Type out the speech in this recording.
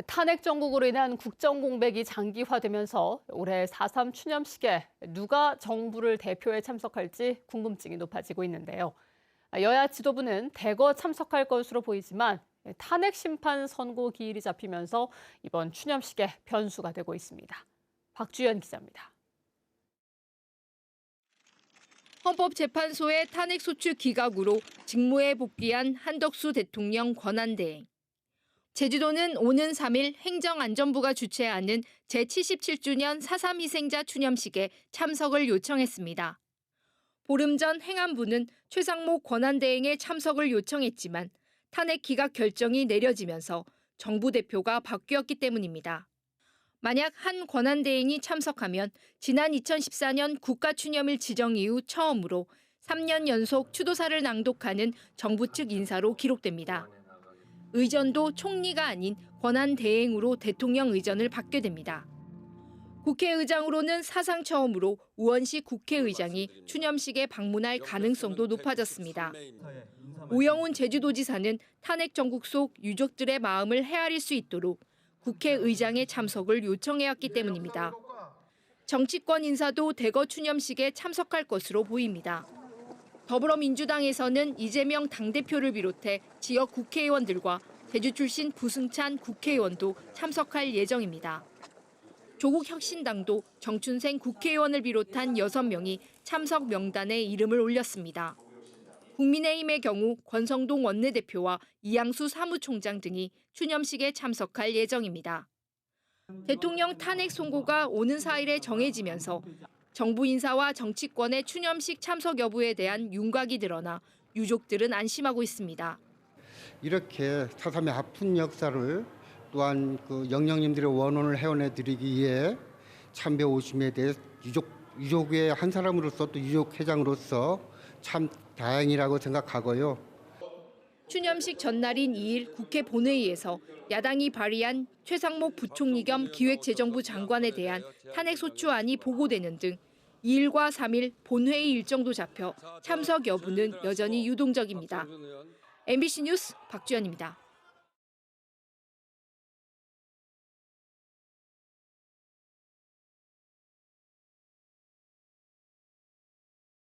탄핵 정국으로 인한 국정 공백이 장기화되면서 올해 4.3 추념식에 누가 정부를 대표해 참석할지 궁금증이 높아지고 있는데요. 여야 지도부는 대거 참석할 것으로 보이지만 탄핵 심판 선고 기일이 잡히면서 이번 추념식에 변수가 되고 있습니다. 박주연 기자입니다. 헌법재판소의 탄핵소추 기각으로 직무에 복귀한 한덕수 대통령 권한대행. 제주도는 오는 3일 행정안전부가 주최하는 제77주년 4.3 희생자 추념식에 참석을 요청했습니다. 보름 전 행안부는 최상목 권한대행의 참석을 요청했지만 탄핵 기각 결정이 내려지면서 정부 대표가 바뀌었기 때문입니다. 만약 한 권한대행이 참석하면 지난 2014년 국가추념일 지정 이후 처음으로 3년 연속 추도사를 낭독하는 정부 측 인사로 기록됩니다. 의전도 총리가 아닌 권한대행으로 대통령 의전을 받게 됩니다. 국회의장으로는 사상 처음으로 우원식 국회의장이 추념식에 방문할 가능성도 높아졌습니다. 오영훈 제주도지사는 탄핵 정국 속 유족들의 마음을 헤아릴 수 있도록 국회의장의 참석을 요청해왔기 때문입니다. 정치권 인사도 대거 추념식에 참석할 것으로 보입니다. 더불어민주당에서는 이재명 당대표를 비롯해 지역 국회의원들과 제주 출신 부승찬 국회의원도 참석할 예정입니다. 조국혁신당도 정춘생 국회의원을 비롯한 6명이 참석 명단에 이름을 올렸습니다. 국민의힘의 경우 권성동 원내대표와 이양수 사무총장 등이 추념식에 참석할 예정입니다. 대통령 탄핵 선고가 오는 4일에 정해지면서 정부 인사와 정치권의 추념식 참석 여부에 대한 윤곽이 드러나 유족들은 안심하고 있습니다. 이렇게 4.3의 아픈 역사를 또한 영령님들의 원혼을 회원해드리기 위해 참배 오심에 대해 유족의 한 사람으로서 또 유족회장으로서 참 다행이라고 생각하고요. 추념식 전날인 2일 국회 본회의에서 야당이 발의한 최상목 부총리 겸 기획재정부 장관에 대한 탄핵소추안이 보고되는 등 2일과 3일 본회의 일정도 잡혀 참석 여부는 여전히 유동적입니다. MBC 뉴스 박주연입니다.